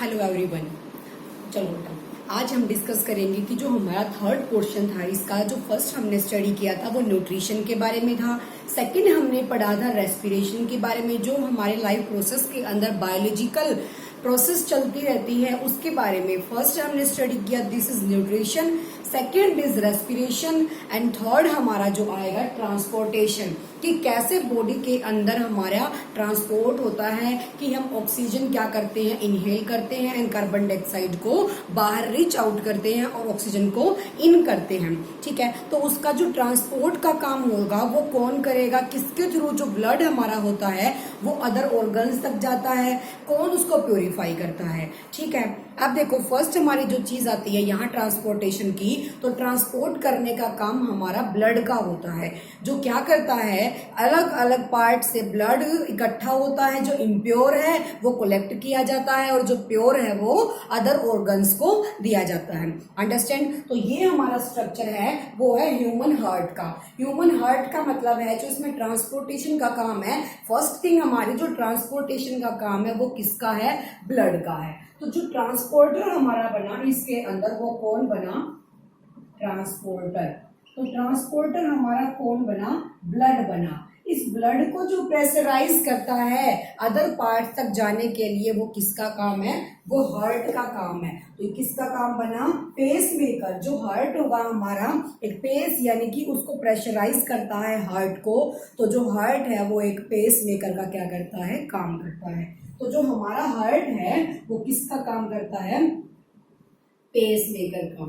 Hello everyone. चलो बेटा, आज हम डिस्कस करेंगे कि जो हमारा थर्ड पोर्शन था इसका, जो फर्स्ट हमने स्टडी किया था वो न्यूट्रिशन के बारे में था। सेकंड हमने पढ़ा था रेस्पिरेशन के बारे में, जो हमारे लाइफ प्रोसेस के अंदर बायोलॉजिकल प्रोसेस चलती रहती है उसके बारे में फर्स्ट हमने स्टडी किया, this is nutrition. Second is respiration and third हमारा जो आएगा ट्रांसपोर्टेशन, कि कैसे बॉडी के अंदर हमारा ट्रांसपोर्ट होता है, कि हम ऑक्सीजन क्या करते हैं, इनहेल करते हैं एंड कार्बन डाइऑक्साइड को बाहर रीच आउट करते हैं और ऑक्सीजन को इन करते हैं। ठीक है, तो उसका जो ट्रांसपोर्ट का काम होगा वो कौन करेगा, किसके थ्रू, जो ब्लड हमारा होता है वो अदर ऑर्गन्स तक जाता है, कौन उसको प्योरीफाई करता है। ठीक है, अब देखो फर्स्ट हमारी जो चीज आती है यहाँ ट्रांसपोर्टेशन की, तो ट्रांसपोर्ट करने का काम हमारा ब्लड का होता है, जो क्या करता है अलग अलग पार्ट से ब्लड इकट्ठा होता है, जो इम्प्योर है वो कलेक्ट किया जाता है और जो प्योर है वो अदर ऑर्गन्स को दिया जाता है। अंडरस्टैंड? तो ये हमारा स्ट्रक्चर है वो है ह्यूमन हार्ट का। ह्यूमन हार्ट का मतलब है जो इसमें ट्रांसपोर्टेशन का काम है, फर्स्ट थिंग हमारी जो ट्रांसपोर्टेशन का काम है वो किसका है, ब्लड का है। तो जो ट्रांसपोर्टर हमारा बना इसके अंदर वो कौन बना, ट्रांसपोर्टर। तो ट्रांसपोर्टर हमारा कौन बना, ब्लड बना। इस ब्लड को जो प्रेशराइज करता है अदर पार्ट तक जाने के लिए वो किसका काम है, वो हार्ट का काम है। तो किसका काम बना, पेस मेकर। जो हार्ट होगा हमारा एक पेस, यानी कि उसको प्रेशराइज करता है हार्ट को, तो जो हार्ट है वो एक पेस मेकर का क्या करता है, काम करता है। तो जो हमारा हार्ट है वो किसका काम करता है, पेस मेकर का।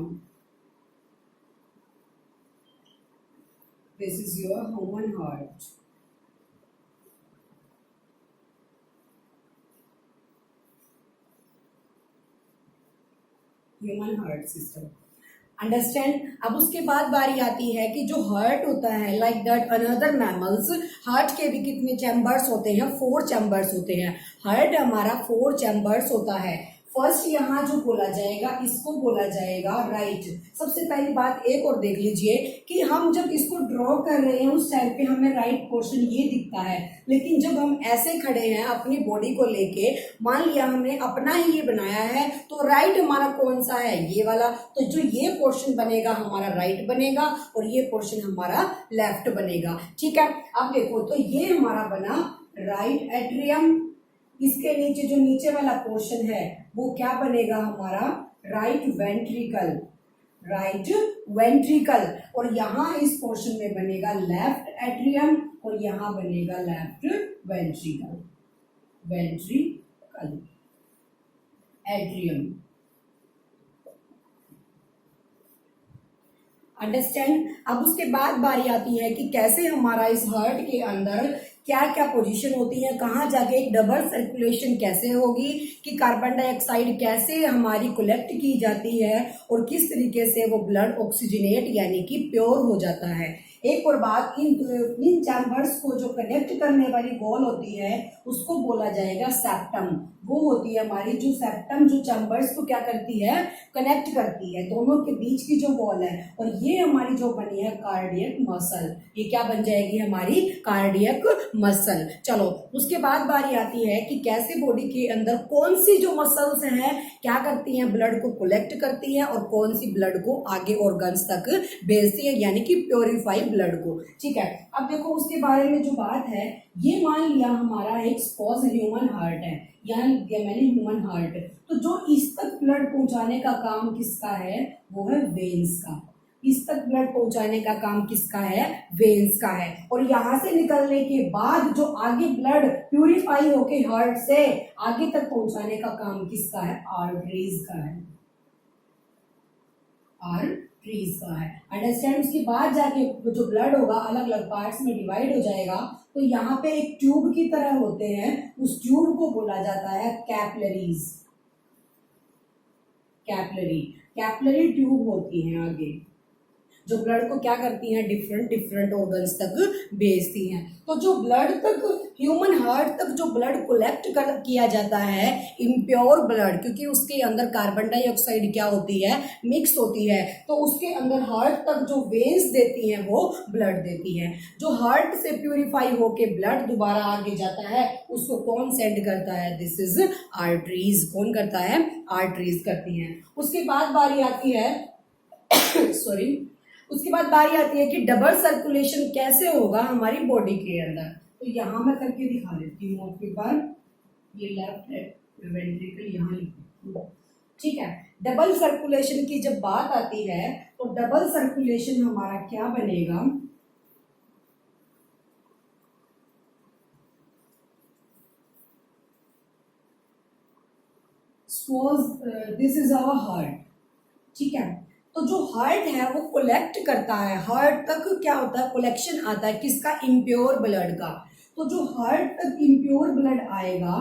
This is your human heart. Human heart system. Understand? अब उसके बाद बारी आती है कि जो हार्ट होता है, like that another mammals, heart के भी कितने चैम्बर्स होते हैं, 4 चैम्बर्स होते हैं। हार्ट हमारा 4 चैम्बर्स होता है। फर्स्ट यहाँ जो बोला जाएगा इसको बोला जाएगा राइट। सबसे पहली बात एक और देख लीजिए कि हम जब इसको ड्रॉ कर रहे हैं उस टाइम पे हमें राइट पोर्शन ये दिखता है, लेकिन जब हम ऐसे खड़े हैं अपनी बॉडी को लेके, मान लिया हमने अपना ही ये बनाया है, तो राइट हमारा कौन सा है, ये वाला। तो जो ये पोर्शन बनेगा हमारा राइट बनेगा और ये पोर्शन हमारा लेफ्ट बनेगा। ठीक है, अब देखो तो ये हमारा बना राइट एट्रियम। इसके नीचे जो नीचे वाला पोर्शन है वो क्या बनेगा हमारा, राइट वेंट्रिकल। Right ventricle. और यहाँ इस पोर्शन में बनेगा लेफ्ट एट्रियम और यहाँ बनेगा left ventricle. Ventricle atrium. Understand? अब उसके बाद बारी आती है कि कैसे हमारा इस हार्ट के अंदर क्या क्या पोजीशन होती है, कहाँ जाके एक डबल सर्कुलेशन कैसे होगी, कि कार्बन डाइऑक्साइड कैसे हमारी कलेक्ट की जाती है और किस तरीके से वो ब्लड ऑक्सीजनेट यानी कि प्योर हो जाता है। एक और बात, इन चैम्बर्स को जो कनेक्ट करने वाली वॉल होती है उसको बोला जाएगा सेप्टम। वो होती है हमारी जो सेप्टम, जो चैम्बर्स को क्या करती है, कनेक्ट करती है, दोनों के बीच की जो वॉल है। और ये हमारी जो बनी है कार्डियक मसल, ये क्या बन जाएगी हमारी, कार्डियक मसल। चलो उसके बाद बारी आती है कि कैसे बॉडी के अंदर कौन सी जो मसल्स हैं क्या करती हैं, ब्लड को कलेक्ट करती हैं और कौन सी ब्लड को आगे ऑर्गन्स तक भेजती है, यानी कि प्योरीफाई ब्लड को। ठीक है, अब देखो उसके बारे में जो बात है, ये मान लिया हमारा एक सपोज ह्यूमन हार्ट है, यहाँ मैंने ह्यूमन हार्ट, तो जो इस तक ब्लड पहुंचाने का काम किसका है, वो है वेन्स का। इस तक ब्लड पहुंचाने का काम किसका है, वेन्स का है। और यहाँ से निकलने के बाद जो आगे ब्लड प्यूरिफाई होके हार्ट से आगे तक पहुंचाने का काम किसका है, आर्टरीज का है। आर्टरीज का है। अंडरस्टैंड? उसके बाद जाके जो ब्लड होगा अलग अलग पार्ट्स में डिवाइड हो जाएगा, तो यहाँ पे एक ट्यूब की तरह होते हैं, उस ट्यूब को बोला जाता है कैपिलरीज। कैपिलरी ट्यूब होती है आगे। जो ब्लड को क्या करती हैं, डिफरेंट डिफरेंट ऑर्गन्स तक भेजती हैं। तो जो ब्लड तक, ह्यूमन हार्ट तक जो ब्लड कलेक्ट किया जाता है, इम्प्योर ब्लड, क्योंकि उसके अंदर कार्बन डाइऑक्साइड क्या होती है, मिक्स होती है, तो उसके अंदर हार्ट तक जो वेन्स देती हैं वो ब्लड देती हैं। जो हार्ट से प्यूरिफाई होके ब्लड दोबारा आगे जाता है, उसको कौन सेंड करता है, दिस इज आर्टरीज। कौन करता है, आर्टरीज करती हैं। उसके बाद बारी आती है सॉरी उसके बाद बारी आती है कि डबल सर्कुलेशन कैसे होगा हमारी बॉडी के अंदर। तो यहां मैं करके दिखा देती हूँ आपके पास, ये लेफ्ट वेंट्रिकल यहाँ लिखी, ठीक है। डबल सर्कुलेशन की जब बात आती है तो डबल सर्कुलेशन हमारा क्या बनेगा, दिस इज आवर हार्ट, ठीक है। तो जो हार्ट है वो कलेक्ट करता है, हार्ट तक क्या होता है, कलेक्शन आता है किसका, इम्प्योर ब्लड का। तो जो हार्ट तक इम्प्योर ब्लड आएगा,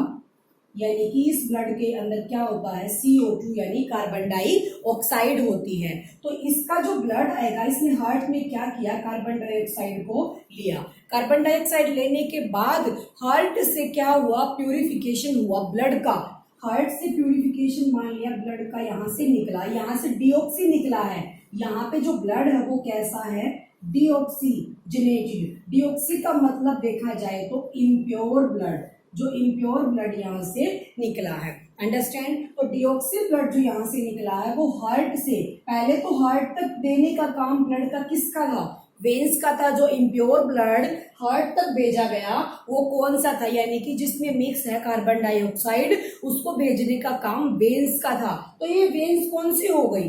यानी कि इस ब्लड के अंदर क्या होता है, CO2 यानी कार्बन डाइऑक्साइड होती है। तो इसका जो ब्लड आएगा, इसने हार्ट में क्या किया, कार्बन डाइऑक्साइड को लिया। कार्बन डाइऑक्साइड लेने के बाद हार्ट से क्या हुआ, प्यूरिफिकेशन हुआ ब्लड का। हार्ट से प्यूरिफिकेशन मान लिया ब्लड का, यहाँ से निकला, यहाँ से डीऑक्सी निकला है। यहाँ पे जो ब्लड है वो कैसा है, डीऑक्सीजनेटेड। डीऑक्सी का मतलब देखा जाए तो इम्प्योर ब्लड, जो इम्प्योर ब्लड यहाँ से निकला है, अंडरस्टैंड। तो डीऑक्सी ब्लड जो यहाँ से निकला है वो हार्ट से, पहले तो हार्ट तक देने का काम ब्लड का किसका था, वेन्स का था। जो इम्प्योर ब्लड हार्ट तक भेजा गया वो कौन सा था, यानी कि जिसमें मिक्स है कार्बन डाइऑक्साइड, उसको भेजने का काम वेन्स का था। तो ये वेन्स कौन सी हो गई,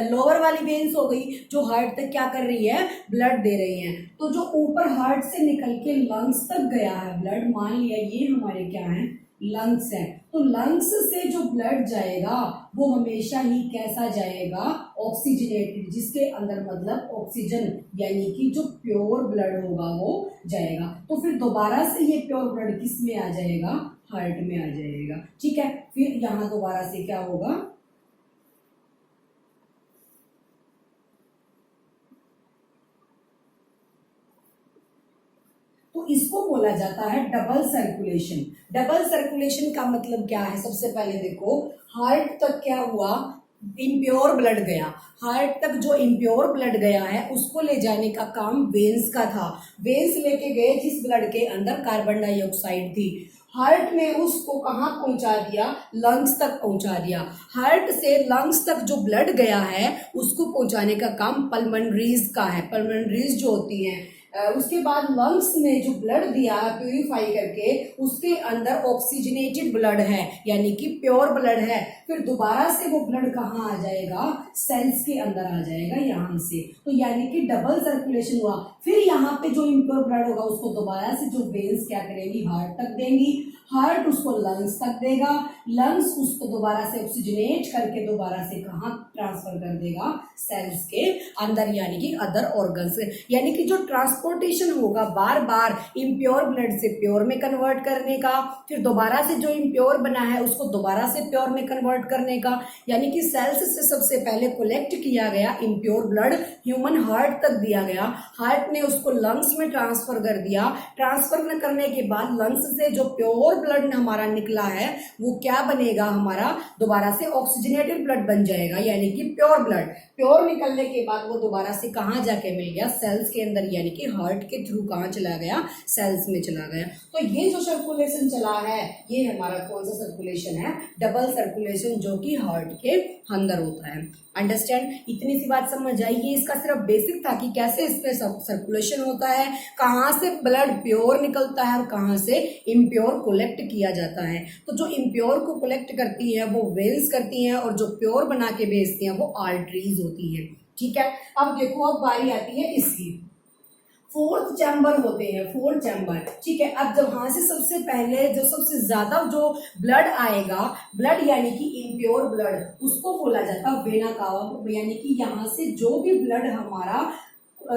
लोअर वाली वेन्स हो गई, जो हार्ट तक क्या कर रही है, ब्लड दे रही है। तो जो ऊपर हार्ट से निकल के लंग्स तक गया है ब्लड, मान लिया ये हमारे क्या है, लंग्स है। तो लंग्स से जो ब्लड जाएगा वो हमेशा ही कैसा जाएगा, ऑक्सीजनेटेड, जिसके अंदर मतलब ऑक्सीजन, यानी कि जो प्योर ब्लड होगा वो जाएगा। तो फिर दोबारा से ये प्योर ब्लड किस में आ जाएगा, हार्ट में आ जाएगा, ठीक है। फिर यहाँ दोबारा से क्या होगा, तो इसको बोला जाता है डबल सर्कुलेशन। डबल सर्कुलेशन का मतलब क्या है, सबसे पहले देखो, हार्ट तक क्या हुआ, इम्प्योर ब्लड गया। हार्ट तक जो इम्प्योर ब्लड गया है उसको ले जाने का काम वेन्स का था। वेन्स लेके गए जिस ब्लड के अंदर कार्बन डाइऑक्साइड थी, हार्ट ने उसको कहाँ पहुंचा दिया, लंग्स तक पहुंचा दिया। हार्ट से लंग्स तक जो ब्लड गया है उसको पहुंचाने का काम पल्मोनरीज का है। पल्मोनरीज जो होती हैं, उसके बाद लंग्स में जो ब्लड दिया प्यूरिफाई करके, उसके अंदर ऑक्सीजनेटेड ब्लड है, यानी कि प्योर ब्लड है। फिर दोबारा से वो ब्लड कहाँ आ जाएगा, सेल्स के अंदर आ जाएगा यहाँ से। तो यानी कि डबल सर्कुलेशन हुआ। फिर यहाँ पे जो इम्प्योर ब्लड होगा उसको दोबारा से जो वेन्स क्या करेंगी, हार्ट तक देंगी, हार्ट उसको लंग्स तक देगा, लंग्स उसको दोबारा से ऑक्सीजनेट करके दोबारा से कहाँ ट्रांसफर कर देगा, सेल्स के अंदर, यानी कि अदर ऑर्गन्स। यानी कि जो ट्रांसपोर्टेशन होगा बार बार इम्प्योर ब्लड से प्योर में कन्वर्ट करने का, फिर दोबारा से जो इम्प्योर बना है उसको दोबारा से प्योर में कन्वर्ट करने का, यानी कि सेल्स से सबसे पहले कलेक्ट किया गया इम्प्योर ब्लड, ह्यूमन हार्ट तक दिया गया, हार्ट ने उसको लंग्स में ट्रांसफर कर दिया। ट्रांसफर करने के बाद लंग्स से जो प्योर ब्लड हमारा निकला है वो क्या बनेगा, हमारा दोबारा से ऑक्सीजनेटेड ब्लड बन जाएगा, यानी कि प्योर ब्लड। प्योर निकलने के बाद वो दोबारा से कहाँ जाके मिल गया, सेल्स के अंदर, यानी कि हार्ट के थ्रू कहाँ चला गया, सेल्स में चला गया। तो ये जो सर्कुलेशन चला है ये हमारा कौन सा सर्कुलेशन है, डबल सर्कुलेशन, जो कि हार्ट के अंदर होता है। अंडरस्टैंड, इतनी सी बात समझ आई। ये इसका सिर्फ बेसिक था कि कैसे इसमें सर्कुलेशन होता है, कहाँ से ब्लड प्योर निकलता है और कहाँ से इम्प्योर कलेक्ट किया जाता है। तो जो इम्प्योर को कलेक्ट करती है वो वेन्स करती हैं, और जो प्योर बना के भेजती हैं वो आर्टरीज होती है, ठीक है। अब देखो, अब बारी आती है इसकी, फोर्थ चैम्बर होते हैं, फोर्थ चैम्बर, ठीक है। अब जब वहां से सबसे पहले जो सबसे ज्यादा जो ब्लड आएगा, ब्लड यानी कि इम्प्योर ब्लड, उसको बोला जाता है वेना कावा, यानी कि यहाँ से जो भी ब्लड हमारा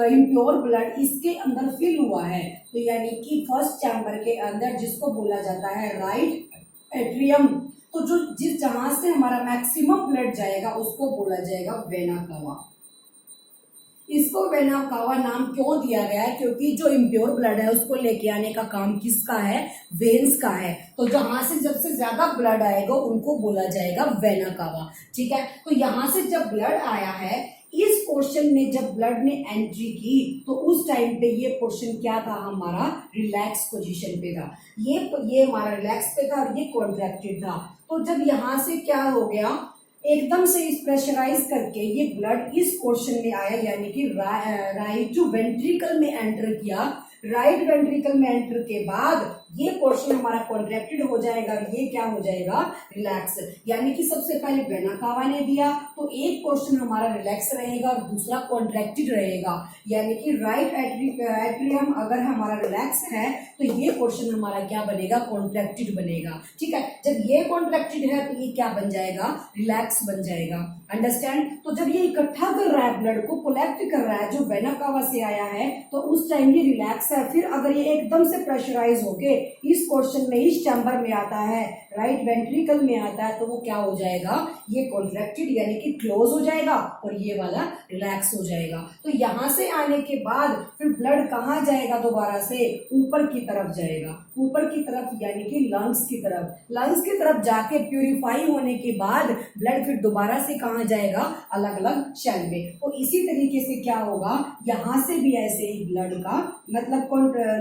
इम्प्योर ब्लड इसके अंदर फिल हुआ है, तो यानी कि फर्स्ट चैम्बर के अंदर, जिसको बोला जाता है राइट एट्रियम, तो जो जिस जहां से हमारा मैक्सिमम ब्लड जाएगा उसको बोला जाएगा वेना कावा। इसको वेना कावा नाम क्यों दिया गया है? क्योंकि जो इम्प्योर ब्लड है उसको लेके आने का काम किसका है? वेन्स का है। तो जहां से जब से ज्यादा ब्लड आएगा उनको बोला जाएगा वेना कावा। ठीक है, तो यहां से जब ब्लड आया है, इस पोर्शन में जब ब्लड ने एंट्री की तो उस टाइम पे ये पोर्शन क्या था? हमारा रिलैक्स पोजीशन पे था। ये हमारा रिलैक्स पे था और ये कॉन्ट्रैक्टेड था। तो जब यहां से क्या हो गया, एकदम से इस प्रेशराइज करके ये ब्लड इस पोर्शन में आया, यानी कि राइट वेंट्रिकल में एंटर किया। राइट वेंट्रिकल में एंटर के बाद ये पोर्शन हमारा कॉन्ट्रैक्टेड हो जाएगा और ये क्या हो जाएगा? रिलैक्स। यानी कि सबसे पहले वेना कावा ने दिया तो एक पोर्शन हमारा रिलैक्स रहेगा और दूसरा कॉन्ट्रैक्टेड रहेगा। यानी कि राइट एट्रियम अगर हमारा रिलैक्स है तो ये पोर्शन हमारा क्या बनेगा? कॉन्ट्रैक्टेड बनेगा। ठीक है, जब ये कॉन्ट्रैक्टेड है तो ये क्या बन जाएगा? रिलैक्स बन जाएगा। अंडरस्टैंड? तो जब ये इकट्ठा कर रहा है, ब्लड को कलेक्ट कर रहा है जो वेना कावा से आया है, तो उस टाइम ये रिलैक्स है। फिर अगर ये एकदम से प्रेशराइज होके इस पोर्शन में, इस चैम्बर में आता है, राइट वेंट्रिकल में आता है, तो वो क्या हो जाएगा? ये कॉन्ट्रैक्टेड यानी कि क्लोज हो जाएगा और ये वाला रिलैक्स हो जाएगा। तो यहां से आने के बाद फिर ब्लड कहाँ जाएगा? दोबारा से ऊपर की तरफ जाएगा। ऊपर की तरफ यानी कि लंग्स की तरफ। लंग्स की तरफ जाके प्यूरिफाई होने के बाद ब्लड फिर दोबारा से कहाँ जाएगा? अलग अलग सेल में। तो इसी तरीके से क्या होगा? यहाँ से भी ऐसे ही ब्लड का मतलब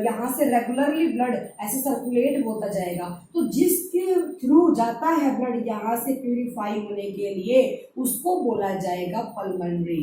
यहाँ से रेगुलरली ब्लड ऐसे सर्कुलेट होता जाएगा। तो जिसके थ्रू जाता है ब्लड यहाँ से प्यूरिफाई होने के लिए, उसको बोला जाएगा पल्मोनरी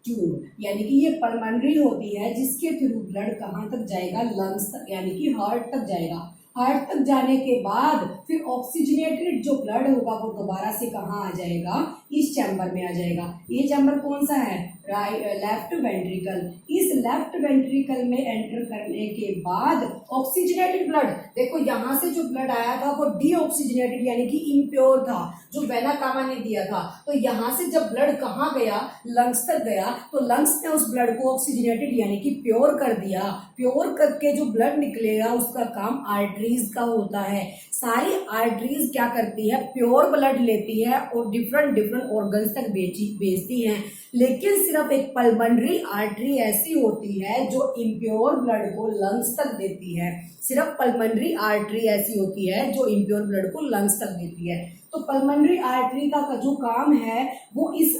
ट्यूब। यानी कि ये पल्मोनरी होती है जिसके थ्रू ब्लड कहाँ तक जाएगा? लंग्स तक, यानी कि हार्ट तक जाएगा। हार्ट तक जाने के बाद फिर ऑक्सीजनेटेड जो ब्लड होगा वो दोबारा से कहाँ आ जाएगा? इस चैम्बर में आ जाएगा। ये चैम्बर कौन सा है? Left ventricle. इस लेफ्ट वेंट्रिकल में एंटर करने के बाद ऑक्सीजनेटेड ब्लड, देखो यहाँ से जो ब्लड आया था वो डीऑक्सीजनेटेड यानी कि इम्प्योर था, जो वेना कावा ने दिया था। तो यहाँ से जब ब्लड कहाँ गया? लंग्स तक गया। तो लंग्स ने उस ब्लड को ऑक्सीजनेटेड यानी कि प्योर कर दिया। प्योर करके जो ब्लड निकलेगा उसका काम आर्टरीज का होता है। सारी आर्टरीज क्या करती है? प्योर ब्लड लेती है और डिफरेंट ऑर्गन्स तक भेजती हैं। लेकिन सिर्फ एक पल्मोनरी आर्टरी ऐसी होती है जो इम्प्योर ब्लड को लंग्स तक देती है। सिर्फ पल्मोनरी आर्टरी ऐसी होती है जो इम्प्योर ब्लड को लंग्स तक देती है। तो पल्मोनरी आर्टरी का जो काम है वो इस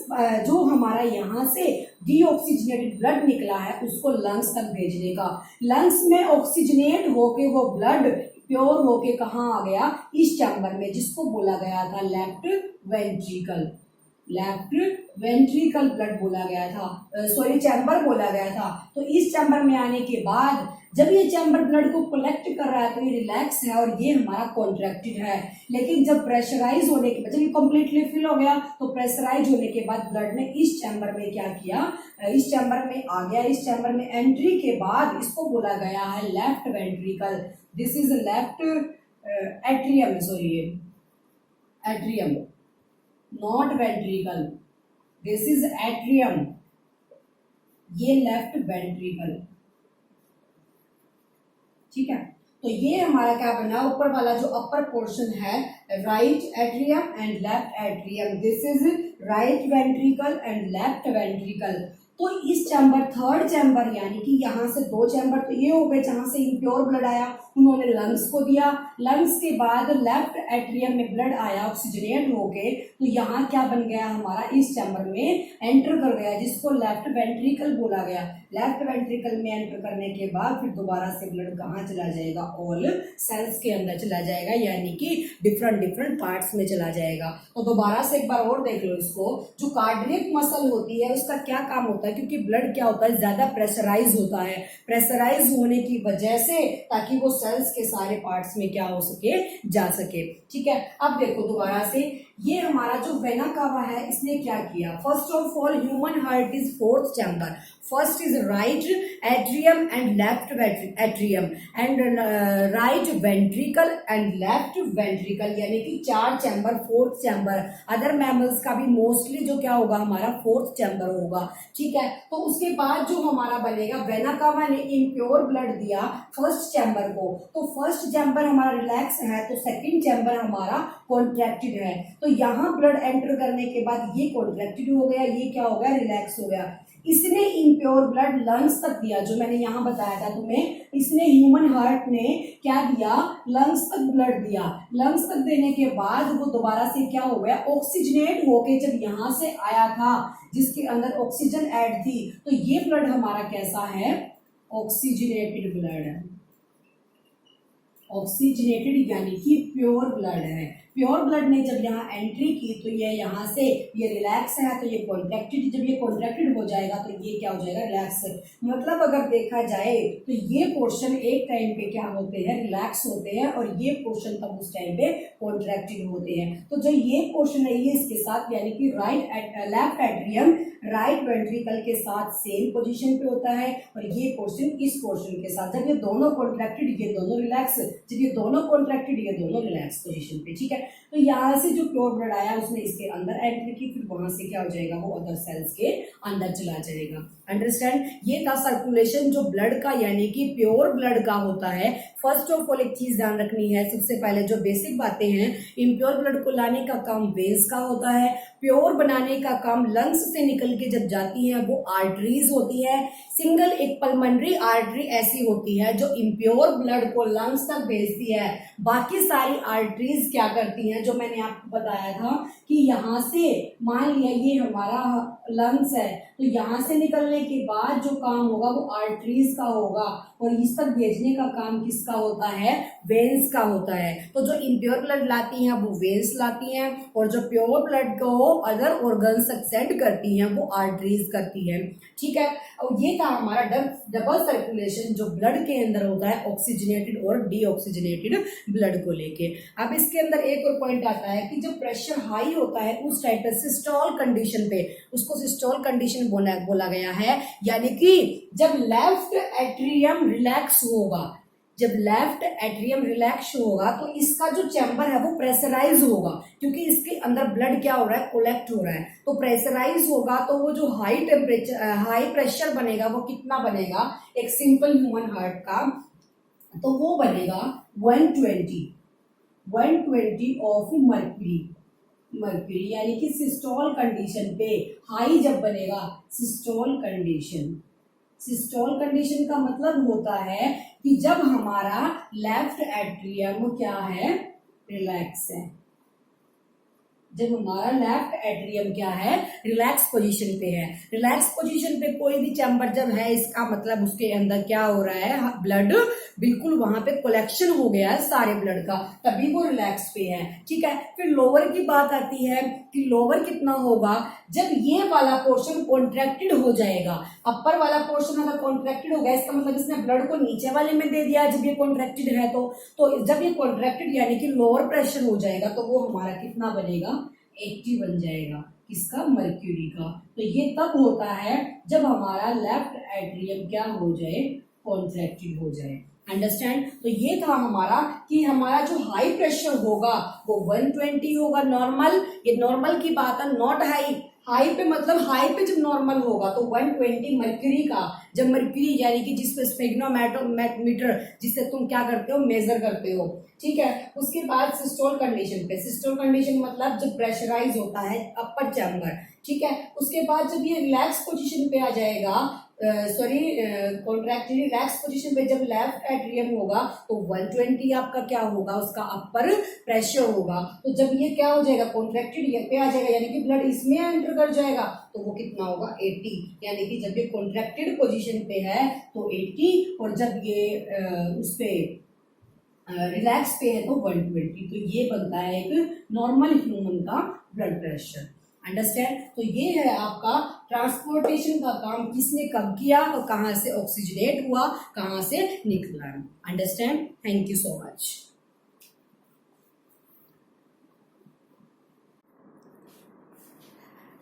जो हमारा यहाँ से डीऑक्सीजनेटेड ब्लड निकला है उसको लंग्स तक भेजने का। लंग्स में ऑक्सीजनेट होके वो ब्लड प्योर होके कहाँ आ गया? इस चैम्बर में, जिसको बोला गया था लेफ्ट वेंट्रिकल ब्लड बोला गया था, सॉरी चैम्बर बोला गया था। तो इस चैम्बर में आने के बाद जब ये चैम्बर ब्लड को कलेक्ट कर रहा है तो ये रिलैक्स है और ये हमारा कॉन्ट्रैक्टेड है। लेकिन जब प्रेशराइज होने के बाद, जब ये कम्प्लीटली फिल हो गया तो प्रेशराइज होने के बाद ब्लड ने इस चैम्बर में क्या किया? इस चैम्बर में आ गया। इस चैम्बर में एंट्री के बाद इसको बोला गया है left ventricle. This is left atrium, sorry atrium, not ventricle, this is atrium, ये लेफ्ट वेंट्रिकल। ठीक है, तो ये हमारा क्या बना? ऊपर वाला जो अपर पोर्शन है right atrium and left atrium, this is right ventricle and left ventricle. तो इस चैम्बर, थर्ड चैम्बर यानी कि यहाँ से दो चैम्बर तो ये हो गए जहां से इम्प्योर ब्लड आया, उन्होंने लंग्स को दिया। लंग्स के बाद लेफ्ट एट्रियम में ब्लड आया ऑक्सीजनेट होके, तो यहाँ क्या बन गया हमारा? इस चैम्बर में एंटर कर गया जिसको लेफ्ट वेंट्रिकल बोला गया। लेफ्ट वेंट्रिकल में एंटर करने के बाद फिर दोबारा से ब्लड कहाँ चला जाएगा? ऑल सेल्स के अंदर चला जाएगा, यानी कि डिफरेंट पार्ट्स में चला जाएगा। तो दोबारा से एक बार और देख लो इसको। जो कार्डियक मसल होती है उसका क्या काम होता है? क्योंकि ब्लड क्या होता है? ज्यादा प्रेशराइज होता है। प्रेशराइज होने की वजह से ताकि वो सेल्स के सारे पार्ट्स में क्या हो सके? जा सके। ठीक है, अब देखो दोबारा से, ये हमारा जो वेना कावा है इसने क्या किया? First of all human heart is fourth chamber. First is right atrium and left atrium and right ventricle and left ventricle, यानी कि चार chamber, fourth chamber. Other mammals का भी मोस्टली जो क्या होगा? हमारा फोर्थ चैम्बर होगा। ठीक है, तो उसके बाद जो हमारा बनेगा, वेना कावा ने इम्प्योर ब्लड दिया फर्स्ट चैम्बर को, तो फर्स्ट चैम्बर हमारा रिलैक्स है तो सेकंड चैम्बर हमारा कॉन्ट्रैक्टेड है। तो यहाँ ब्लड एंटर करने के बाद ये कॉन्ट्रैक्टेड हो गया, ये क्या हो गया, रिलैक्स हो गया। इसने इम्प्योर ब्लड लंग्स तक दिया, जो मैंने यहाँ बताया था तुम्हें, इसने ह्यूमन हार्ट ने क्या दिया, लंग्स तक ब्लड दिया। लंग्स तक देने के बाद वो दोबारा से क्या हो गया, ऑक्सीजनेट होके जब यहाँ से आया था जिसके अंदर ऑक्सीजन ऐड थी, तो ये ब्लड हमारा कैसा है, ऑक्सीजनेटेड ब्लड है। ऑक्सीजनेटेड यानी कि प्योर ब्लड है। प्योर ब्लड ने जब यहाँ एंट्री की तो ये यहाँ से ये रिलैक्स है, तो ये कॉन्ट्रैक्टेड, जब ये कॉन्ट्रैक्टेड हो जाएगा तो ये क्या हो जाएगा, रिलैक्स। मतलब अगर देखा जाए तो ये पोर्शन एक टाइम पे क्या होते हैं, रिलैक्स होते हैं, और ये पोर्शन तब उस टाइम पे कॉन्ट्रैक्टेड होते हैं। तो जो ये पोर्शन है ये इसके साथ, यानी कि लेफ्ट एट्रियम राइट वेंट्रिकल के साथ सेम पोजीशन पे होता है, और ये पोर्शन इस पोर्शन के साथ। जब ये दोनों कॉन्ट्रैक्टेड ये दोनों रिलैक्स, जब ये दोनों कॉन्ट्रैक्टेड ये दोनों रिलैक्स पोजीशन पे, ठीक है। तो यहाँ से जो प्योर ब्लड आया उसने इसके अंदर एंट्री की, फिर वहां से क्या हो जाएगा, वो अदर सेल्स के अंदर चला जाएगा। अंडरस्टैंड, ये था सर्कुलेशन जो ब्लड का यानी कि प्योर ब्लड का होता है। फर्स्ट ऑफ ऑल एक चीज ध्यान रखनी है, सबसे पहले जो बेसिक बातें हैं, इम्प्योर ब्लड को लाने का काम वेन्स का होता है, प्योर बनाने का काम लंग्स से निकल के जब जाती है वो आर्टरीज होती है। सिंगल एक पल्मोनरी आर्टरी ऐसी होती है जो इम्प्योर ब्लड को लंग्स तक भेजती है। बाकी सारी आर्टरीज क्या करती हैं, जो मैंने आपको बताया था कि यहाँ से मान लिया ये हमारा लंग्स है, तो यहाँ से निकलने के बाद जो काम होगा वो आर्टरीज का होगा, और इस तक भेजने का काम किसका होता है, वेन्स का होता है। तो जो इम्प्योर ब्लड लाती हैं वो वेन्स लाती हैं, और जो प्योर ब्लड को अदर ऑर्गन्स तक सेंड करती हैं वो आर्टरीज करती है, ठीक है। और ये था हमारा डबल सर्कुलेशन जो ब्लड के अंदर होता है, ऑक्सीजनेटेड और डीऑक्सीजनेटेड ब्लड को लेके। अब इसके अंदर एक और पॉइंट आता है कि जब प्रेशर हाई होता है उस टाइप पे सिस्टोल कंडीशन पे, उसको सिस्टोल कंडीशन बोला गया है, यानी कि जब लेफ्ट एट्रियम रिलैक्स होगा, जब लेफ्ट एट्रियम रिलैक्स होगा तो इसका जो चैम्बर है वो प्रेशराइज होगा, क्योंकि इसके अंदर ब्लड क्या हो रहा है, कोलेक्ट हो रहा है, तो प्रेशराइज होगा। तो वो जो हाई प्रेशर बनेगा वो कितना बनेगा, एक सिंपल ह्यूमन हार्ट का, तो वो बनेगा 120 ऑफ मर्क्यूरी, यानी कि सिस्टोल कंडीशन पे हाई जब बनेगा, सिस्टोल कंडीशन का मतलब होता है कि जब हमारा लेफ्ट एट्रियम क्या है, रिलैक्स है, जब हमारा लेफ्ट एट्रियम क्या है, रिलैक्स पोजीशन पे है। रिलैक्स पोजीशन पे कोई भी चैम्बर जब है, इसका मतलब उसके अंदर क्या हो रहा है, ब्लड बिल्कुल वहां पे कलेक्शन हो गया है सारे ब्लड का, तभी वो रिलैक्स पे है, ठीक है। फिर लोअर की बात आती है कि लोअर कितना होगा, जब ये वाला पोर्शन कॉन्ट्रैक्टेड हो जाएगा। अपर वाला पोर्शन अगर कॉन्ट्रैक्टेड हो गया इसका मतलब इसने ब्लड को नीचे वाले में दे दिया जब ये कॉन्ट्रैक्टेड है, तो जब ये कॉन्ट्रैक्टेड यानी कि लोअर प्रेशर हो जाएगा तो वो हमारा कितना बनेगा, 80 बन जाएगा, किसका, मर्क्यूरी का। तो ये तब होता है जब हमारा लेफ्ट एट्रियम क्या हो जाए, कॉन्ट्रैक्टेड हो जाए। अंडरस्टैंड, तो ये था हमारा कि हमारा जो हाई प्रेशर होगा वो 120 होगा नॉर्मल, ये नॉर्मल की बात है, नॉट हाई। हाई पे मतलब हाई पे जब नॉर्मल होगा तो 120 मर्क्यूरी का, जब मर्क्यूरी यानी कि जिसपे स्पेग्नोमीटर जिससे तुम क्या करते हो, मेजर करते हो, ठीक है। उसके बाद सिस्टोल कंडीशन पे, सिस्टोल कंडीशन मतलब जब प्रेशराइज होता है अपर चैम्बर, ठीक है। उसके बाद जब ये रिलैक्स पोजीशन पे आ जाएगा, कॉन्ट्रैक्टेड रिलैक्स पोजीशन पे जब लेफ्ट एट्रियम होगा तो 120 आपका क्या होगा, उसका अपर प्रेशर होगा। तो जब ये क्या हो जाएगा, कॉन्ट्रैक्टेड पे आ जाएगा, यानी कि ब्लड इसमें एंटर कर जाएगा, तो वो कितना होगा, 80। यानी कि जब ये कॉन्ट्रैक्टेड पोजीशन पे है तो 80, और जब ये उस पे रिलैक्स पे है तो 120। तो ये बनता है एक नॉर्मल ह्यूमन का ब्लड प्रेशर। अंडरस्टैंड, तो ये है आपका ट्रांसपोर्टेशन का काम किसने कब किया, तो कहाँ से ऑक्सीजनेट हुआ, कहाँ से निकला। Understand, thank you so much.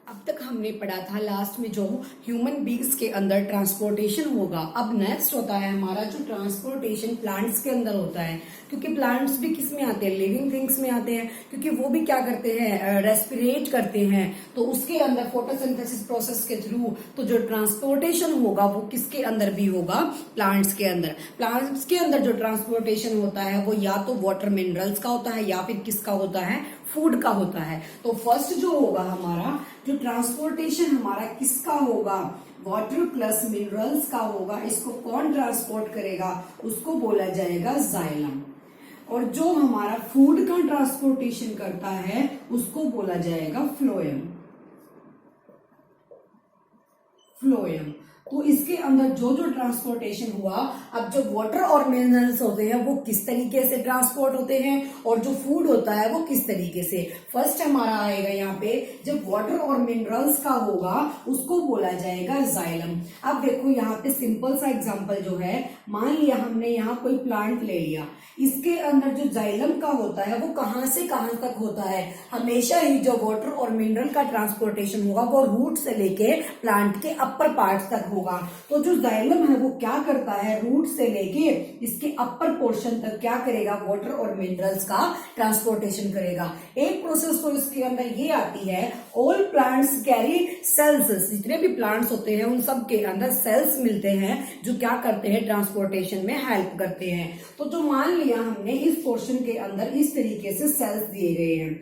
अब तक हमने पढ़ा था लास्ट में जो ह्यूमन बींग्स के अंदर ट्रांसपोर्टेशन होगा। अब नेक्स्ट होता है हमारा जो ट्रांसपोर्टेशन प्लांट्स के अंदर होता है, क्योंकि प्लांट्स भी किस में आते हैं, लिविंग थिंग्स में आते हैं, क्योंकि वो भी क्या करते हैं, रेस्पिरेट करते हैं। तो उसके अंदर फोटोसिंथेसिस प्रोसेस के थ्रू तो जो ट्रांसपोर्टेशन होगा वो किसके अंदर भी होगा, प्लांट्स के अंदर। प्लांट्स के अंदर जो ट्रांसपोर्टेशन होता है वो या तो वाटर मिनरल्स का होता है या फिर किसका होता है, फूड का होता है। तो फर्स्ट जो होगा हमारा, जो ट्रांसपोर्टेशन हमारा किसका होगा, वाटर प्लस मिनरल्स का होगा। इसको कौन ट्रांसपोर्ट करेगा, उसको बोला जाएगा जाइलम। और जो हमारा फूड का ट्रांसपोर्टेशन करता है उसको बोला जाएगा फ्लोएम। फ्लोएम। तो इसके अंदर जो जो ट्रांसपोर्टेशन हुआ, अब जो वाटर और मिनरल्स होते हैं वो किस तरीके से ट्रांसपोर्ट होते हैं और जो फूड होता है वो किस तरीके से। फर्स्ट हमारा आएगा यहाँ पे, जब वाटर और मिनरल्स का होगा उसको बोला जाएगा जाइलम। अब देखो यहाँ पे सिंपल सा एग्जांपल जो है, मान लिया हमने यहाँ कोई प्लांट ले लिया, इसके अंदर जो जाइलम का होता है वो कहाँ से कहाँ तक होता है, हमेशा ही जो वाटर और मिनरल का ट्रांसपोर्टेशन होगा वो रूट से लेके प्लांट के अपर पार्ट तक होगा। तो जो जाइलम है वो क्या करता है, रूट से लेके इसके अपर पोर्शन तक क्या करेगा, वाटर और मिनरल्स का ट्रांसपोर्टेशन करेगा। एक प्रोसेस तो इसके अंदर ये आती है, ऑल प्लांट्स कैरी सेल्स, जितने भी प्लांट्स होते हैं उन सब के अंदर सेल्स मिलते हैं जो क्या करते हैं, ट्रांसपोर्टेशन में हेल्प करते हैं। तो जो मान लिया हमने इस पोर्शन के अंदर इस तरीके से सेल्स दिए गए हैं,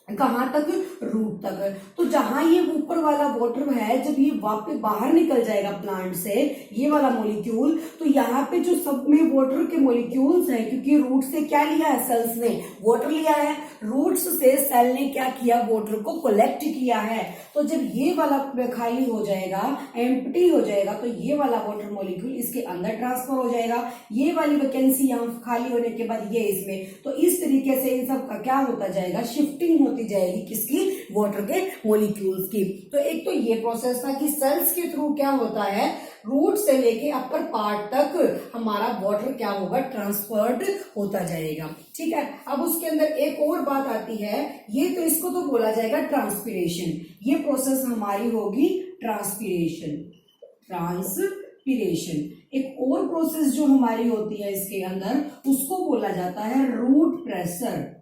कहां तक, रूट तक। तो जहां ये ऊपर वाला वाटर है, जब ये वापस बाहर निकल जाएगा प्लांट से, ये वाला मॉलिक्यूल, तो यहाँ पे जो सब में वाटर के मॉलिक्यूल्स हैं, क्योंकि रूट से क्या लिया है, सेल्स ने वाटर लिया है, रूट्स से सेल ने क्या किया, वाटर को कलेक्ट किया है। तो जब ये वाला खाली हो जाएगा, एम्प्टी हो जाएगा, तो ये वाला वाटर मॉलिक्यूल इसके अंदर ट्रांसफर हो जाएगा, ये वाली वैकेंसी यहाँ खाली होने के बाद ये इसमें। तो इस तरीके से इन सब का क्या होता जाएगा, शिफ्टिंग होती जाएगी, किसकी, वाटर के मॉलिक्यूल्स की। तो एक तो ये प्रोसेस था कि सेल्स के थ्रू क्या होता है, रूट से लेके अपर पार्ट तक हमारा वाटर क्या होगा, ट्रांसफर्ड होता जाएगा। ठीक है। अब उसके अंदर एक और बात आती है, ये तो इसको तो बोला जाएगा ट्रांसपिरेशन। ये प्रोसेस हमारी होगी ट्रांसपिरेशन। ट्रांसपिरेशन। एक और प्रोसेस जो हमारी होती है इसके अंदर, उसको बोला जाता है root pressure.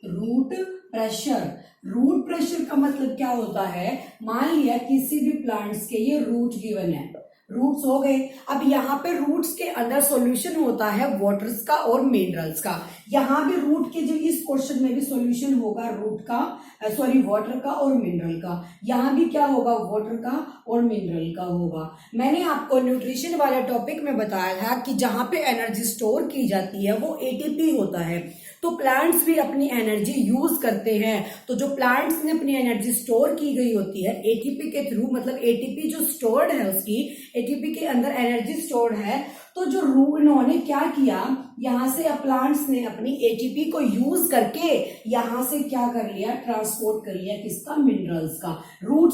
Root pressure. Root pressure का मतलब क्या होता है, मान लिया किसी भी प्लांट्स के ये रूट गिवन है, रूट्स हो गए। अब यहाँ पे रूट्स के अंदर सॉल्यूशन होता है वाटर्स का और मिनरल्स का। यहाँ भी रूट के जो इस पोर्शन में भी सॉल्यूशन होगा रूट का, सॉरी वाटर का और मिनरल का। यहाँ भी क्या होगा, वाटर का और मिनरल का होगा। मैंने आपको न्यूट्रिशन वाले टॉपिक में बताया था कि जहाँ पे एनर्जी स्टोर की जाती है वो एटीपी होता है। तो प्लांट्स भी अपनी एनर्जी यूज करते हैं। तो जो प्लांट्स ने अपनी एनर्जी स्टोर की गई होती है एटीपी के थ्रू, मतलब एटीपी जो स्टोर्ड है उसकी, एटीपी के अंदर एनर्जी स्टोर्ड है। तो जो इन्होंने क्या किया, यहाँ से प्लांट्स ने अपनी एटीपी को यूज करके यहाँ से क्या कर लिया, ट्रांसपोर्ट कर लिया, किसका, मिनरल्स का। रूट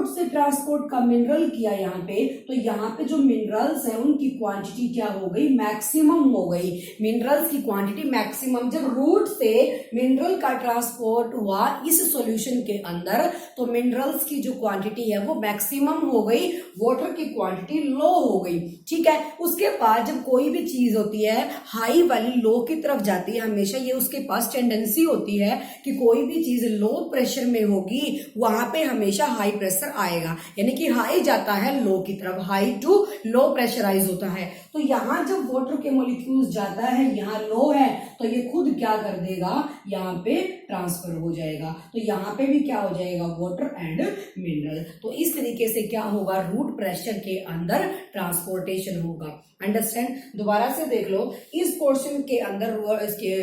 से ट्रांसपोर्ट का मिनरल किया यहाँ पे। तो यहाँ पे जो मिनरल्स है उनकी क्वांटिटी क्या हो गई, मैक्सिमम हो गई। मिनरल्स की क्वांटिटी मैक्सिमम। जब रूट से मिनरल का ट्रांसपोर्ट हुआ इस सॉल्यूशन के अंदर, तो मिनरल्स की जो क्वांटिटी है वो मैक्सिमम हो गई, वाटर की क्वांटिटी लो हो गई। ठीक है। उसके बाद जब कोई भी चीज होती है हाई वाली लो की तरफ जाती है, हमेशा ये उसके पास टेंडेंसी होती है कि कोई भी चीज लो प्रेशर में होगी वहां पे हमेशा हाई प्रेशर आएगा, यानी कि हाई जाता है लो की तरफ, हाई टू लो प्रेशराइज होता है। तो यहाँ जब वाटर के मॉलिक्यूल्स जाता है, यहाँ लो है, तो ये खुद क्या कर देगा, यहाँ पे ट्रांसफर हो जाएगा। तो यहाँ पे भी क्या हो जाएगा, वाटर एंड मिनरल। तो इस तरीके से क्या होगा, रूट प्रेशर के अंदर ट्रांसपोर्टेशन होगा। अंडरस्टैंड। दोबारा से देख लो, इस पोर्शन के अंदर इसके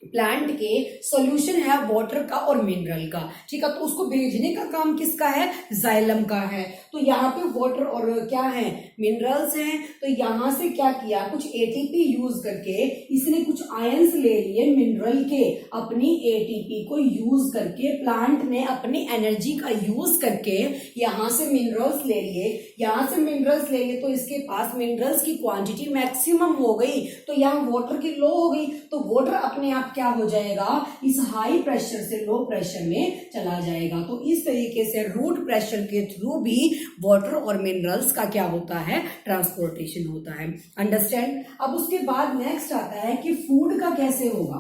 प्लांट के सॉल्यूशन है वाटर का और मिनरल का। ठीक है। तो उसको भेजने का काम किसका है, जाइलम का है। तो यहाँ पे वाटर और क्या है, मिनरल्स हैं। तो यहाँ से क्या किया, कुछ एटीपी यूज करके इसने कुछ आयंस ले लिए मिनरल के, अपनी एटीपी को यूज करके प्लांट ने अपनी एनर्जी का यूज करके यहाँ से मिनरल्स ले लिए, यहाँ से मिनरल्स ले लिए। तो इसके पास मिनरल्स की क्वांटिटी मैक्सिमम हो गई, तो यहाँ वाटर की लो हो गई। तो वाटर अपने आप क्या हो जाएगा, इस हाई प्रेशर से लो प्रेशर में चला जाएगा। तो इस तरीके से रूट प्रेशर के थ्रू भी वाटर और मिनरल्स का क्या होता है, ट्रांसपोर्टेशन होता है। अंडरस्टैंड। अब उसके बाद नेक्स्ट आता है कि फूड का कैसे होगा।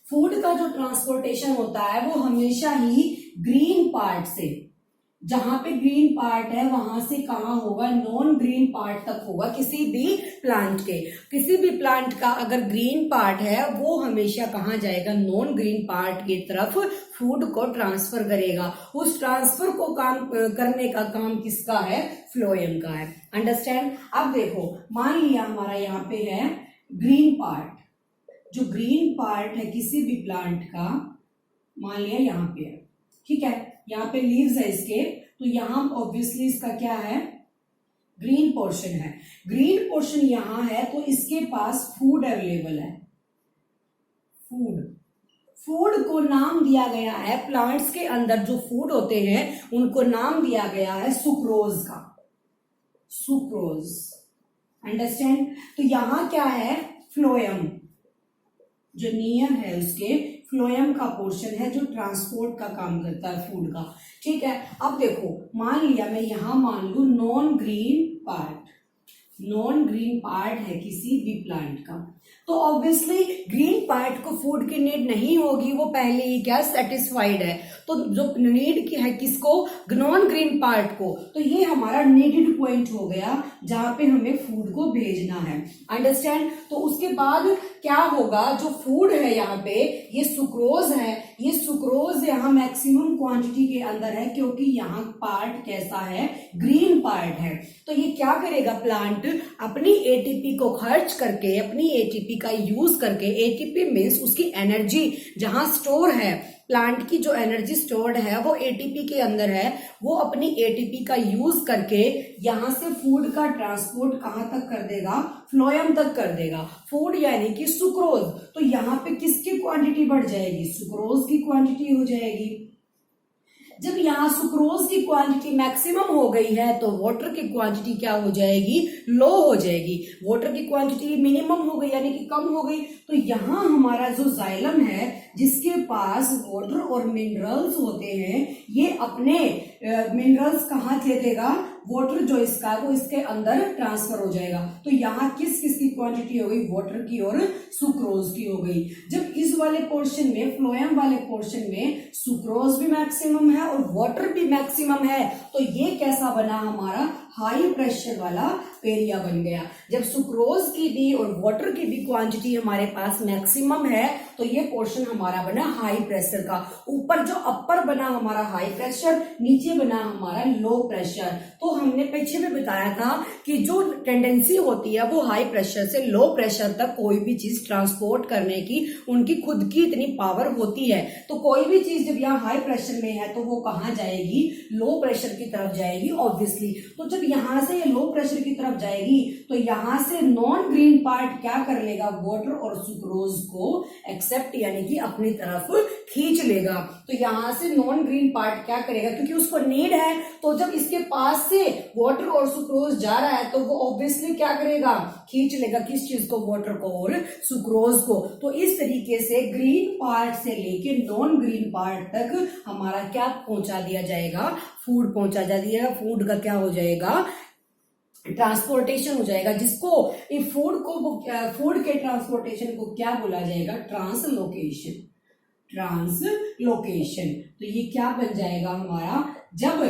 फूड का जो ट्रांसपोर्टेशन होता है वो हमेशा ही ग्रीन पार्ट से, जहां पे ग्रीन पार्ट है वहां से कहाँ होगा, नॉन ग्रीन पार्ट तक होगा किसी भी प्लांट के। किसी भी प्लांट का अगर ग्रीन पार्ट है वो हमेशा कहाँ जाएगा, नॉन ग्रीन पार्ट की तरफ फूड को ट्रांसफर करेगा। उस ट्रांसफर को काम करने का काम किसका है, फ्लोएम का है। अंडरस्टैंड। अब देखो मान लिया हमारा यहाँ पे है ग्रीन पार्ट, जो ग्रीन पार्ट है किसी भी प्लांट का, मान लिया यहाँ पे है, ठीक है, यहाँ पे लीव्स है इसके, तो यहाँ ऑब्वियसली इसका क्या है, ग्रीन पोर्शन है। ग्रीन पोर्शन यहाँ है तो इसके पास फूड अवेलेबल है। फूड को नाम दिया गया है, प्लांट्स के अंदर जो फूड होते हैं उनको नाम दिया गया है सुक्रोज का, सुक्रोज। अंडरस्टैंड। तो यहाँ क्या है, फ्लोएम, जो नियर है उसके फ्लोएम का पोर्शन है जो ट्रांसपोर्ट का काम करता है फूड का। ठीक है। अब देखो मान लिया मैं यहां मान लू non green part, non green part है किसी भी प्लांट का, तो ऑब्वियसली ग्रीन पार्ट को फूड की नीड नहीं होगी, वो पहले ही क्या सेटिस्फाइड है। तो जो नीड की है किसको, नॉन ग्रीन पार्ट को, तो ये हमारा नीडेड पॉइंट हो गया जहां पे हमें फूड को भेजना है। अंडरस्टैंड। तो उसके बाद क्या होगा, जो फूड है यहाँ पे ये सुक्रोज है, ये सुक्रोज यहाँ मैक्सिमम क्वांटिटी के अंदर है क्योंकि यहाँ पार्ट कैसा है, ग्रीन पार्ट है। तो ये क्या करेगा, प्लांट अपनी एटीपी को खर्च करके, अपनी एटीपी का यूज करके, एटीपी मीन्स उसकी एनर्जी जहां स्टोर है, प्लांट की जो एनर्जी स्टोर्ड है वो एटीपी के अंदर है, वो अपनी एटीपी का यूज करके यहां से फूड का ट्रांसपोर्ट कहां तक कर देगा, फ्लोएम तक कर देगा। फूड यानी कि सुक्रोज, तो यहाँ पे किसकी क्वांटिटी बढ़ जाएगी, सुक्रोज की क्वांटिटी हो जाएगी। जब यहाँ सुक्रोज की क्वांटिटी मैक्सिमम हो गई है तो वाटर की क्वांटिटी क्या हो जाएगी, लो हो जाएगी। वाटर की क्वांटिटी मिनिमम हो गई यानी कि कम हो गई, तो यहाँ हमारा जो जाइलम है जिसके पास वाटर और मिनरल्स होते हैं, ये अपने मिनरल्स कहाँ दे देगा, वाटर जो इसका वो इसके अंदर ट्रांसफर हो जाएगा। तो यहाँ किस किस की क्वांटिटी हो गई, वाटर की और सुक्रोज की हो गई। जब इस वाले पोर्शन में, फ्लोएम वाले पोर्शन में सुक्रोज भी मैक्सिमम है और वाटर भी मैक्सिमम है, तो ये कैसा बना हमारा, हाई प्रेशर वाला एरिया बन गया। जब सुक्रोज की भी और वाटर की भी क्वांटिटी हमारे पास मैक्सिमम है तो ये पोर्शन हमारा बना हाई प्रेशर का। ऊपर जो अपर बना हमारा हाई प्रेशर, नीचे बना हमारा लो प्रेशर। तो हमने पीछे भी बताया था कि जो टेंडेंसी होती है वो हाई प्रेशर से लो प्रेशर तक कोई भी चीज ट्रांसपोर्ट करने की उनकी खुद की इतनी पावर होती है। तो कोई भी चीज जब यहाँ हाई प्रेशर में है तो वो कहाँ जाएगी, लो प्रेशर की तरफ जाएगी ऑब्वियसली। तो जब यहाँ से ये लो प्रेशर की तरफ जाएगी तो यहाँ से नॉन ग्रीन पार्ट क्या कर लेगा, वाटर और सुक्रोज को एक्सेप्ट यानी कि अपनी तरफ खींच लेगा। तो यहाँ से नॉन ग्रीन पार्ट क्या करेगा, क्योंकि उसको नीड है, तो जब इसके पास से वाटर और सुक्रोज जा रहा है तो वो ऑब्वियसली क्या करेगा, खींच लेगा किस चीज को, वाटर को और सुक्रोज को। तो इस तरीके से ग्रीन पार्ट से लेके नॉन ग्रीन पार्ट तक हमारा क्या पहुंचा दिया जाएगा, फूड पहुंचा जाएगा। फूड का क्या हो जाएगा, ट्रांसपोर्टेशन हो जाएगा, जिसको फूड के ट्रांसपोर्टेशन को क्या बोला जाएगा, ट्रांसलोकेशन। ट्रांसलोकेशन। तो ये क्या बन जाएगा हमारा, जब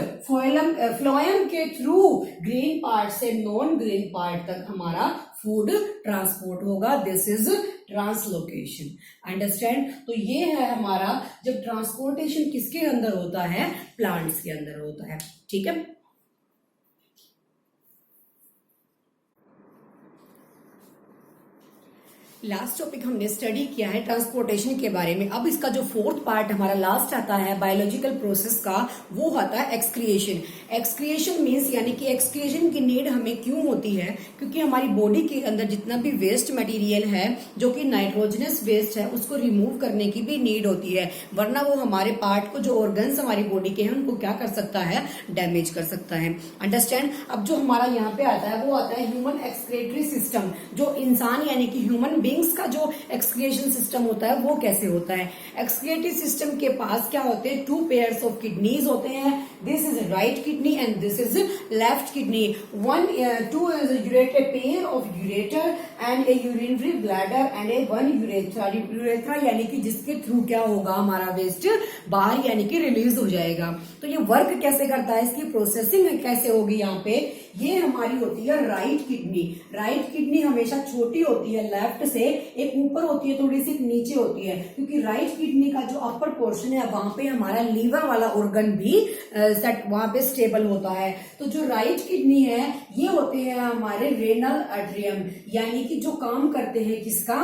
फ्लोएम के थ्रू ग्रीन पार्ट से नॉन ग्रीन पार्ट तक हमारा फूड ट्रांसपोर्ट होगा, दिस इज ट्रांसलोकेशन। अंडरस्टैंड। तो ये है हमारा जब ट्रांसपोर्टेशन किसके अंदर होता है, प्लांट्स के अंदर होता है। ठीक है। लास्ट टॉपिक हमने स्टडी किया है ट्रांसपोर्टेशन के बारे में। अब इसका जो फोर्थ पार्ट हमारा लास्ट आता है बायोलॉजिकल प्रोसेस का, वो आता है एक्सक्रिएशन। एक्सक्रिएशन मीन्स यानी कि एक्सक्रिएशन की नीड हमें क्यों होती है, क्योंकि हमारी बॉडी के अंदर जितना भी वेस्ट मटेरियल है जो कि नाइट्रोजनस वेस्ट है उसको रिमूव करने की भी नीड होती है, वरना वो हमारे पार्ट को, जो ऑर्गन्स हमारी बॉडी के हैं उनको क्या कर सकता है, डैमेज कर सकता है। अंडरस्टैंड। अब जो हमारा यहाँ पे आता है वो आता है ह्यूमन एक्सक्रेटरी सिस्टम। जो इंसान यानी कि ह्यूमन का जो एक्सक्रिएशन सिस्टम होता है वो कैसे होता है। एक्सक्रिएटरी सिस्टम के पास क्या होते हैं, 2 पेयर्स ऑफ किडनीज होते हैं This is right kidney and this is left kidney. Two is a ureter, pair of ureter and a urinary bladder and a one urethra. Urethra यानी कि जिसके थ्रू क्या होगा हमारा वेस्ट बाहर यानी कि रिलीज हो जाएगा। तो ये वर्क कैसे करता है, इसकी प्रोसेसिंग कैसे होगी यहाँ पे, ये हमारी होती है राइट किडनी। राइट किडनी हमेशा छोटी होती है लेफ्ट से, एक ऊपर होती है थोड़ी सी नीचे होती है, क्योंकि राइट किडनी का जो अपर पोर्शन है वहां पे हमारा लीवर वाला ऑर्गन भी सेट वहां पे स्टेबल होता है। तो जो राइट किडनी है ये होते हैं हमारे रेनल आर्टरियम, यानी कि जो काम करते हैं किसका,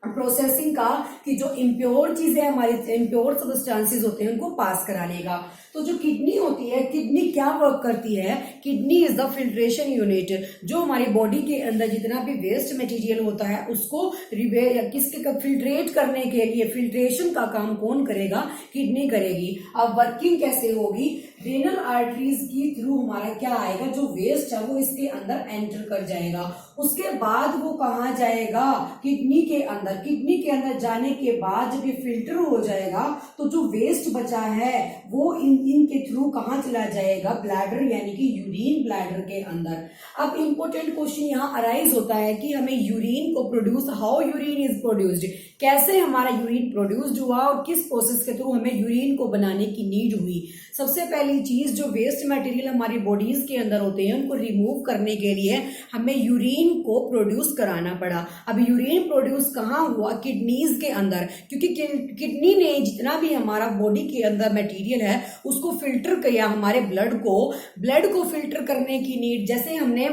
प्रोसेसिंग का, कि जो इम्प्योर चीजें हमारी इम्प्योर सब्सटेंसेस होते हैं उनको पास कराने का। तो जो किडनी होती है, किडनी क्या वर्क करती है, kidney is the filtration unit. जो हमारी बॉडी के अंदर जितना भी वेस्ट मटेरियल होता है उसको किसके फिल्ट्रेट करने के लिए, फिल्ट्रेशन का काम कौन करेगा, किडनी करेगी। अब वर्किंग कैसे होगी, रेनल आर्टरीज की थ्रू हमारा क्या आएगा, जो वेस्ट है वो इसके अंदर एंटर कर जाएगा। उसके बाद वो कहाँ जाएगा, किडनी के अंदर। किडनी के अंदर जाने के बाद जब ये फिल्टर हो जाएगा तो जो वेस्ट बचा है वो इनके थ्रू कहाँ चला जाएगा, ब्लैडर यानी कि यूरिन ब्लैडर के अंदर। अब इंपॉर्टेंट क्वेश्चन यहाँ अराइज होता है कि हमें यूरिन को produce, how urine is produced, कैसे हमारा यूरिन प्रोड्यूस्ड हुआ और किस प्रोसेस के थ्रू हमें यूरिन को बनाने की नीड हुई। सबसे पहली चीज, जो वेस्ट मटेरियल हमारी बॉडीज के अंदर होते हैं उनको रिमूव करने के लिए हमें यूरिन को प्रोड्यूस कराना पड़ा। अब यूरिन प्रोड्यूस कहाँ हुआ, किडनीज के अंदर, क्योंकि किडनी ने जितना भी हमारा बॉडी के अंदर मटेरियल है उसको फिल्टर किया, हमारे ब्लड को फिल्टर करने की नीड। जैसे हमने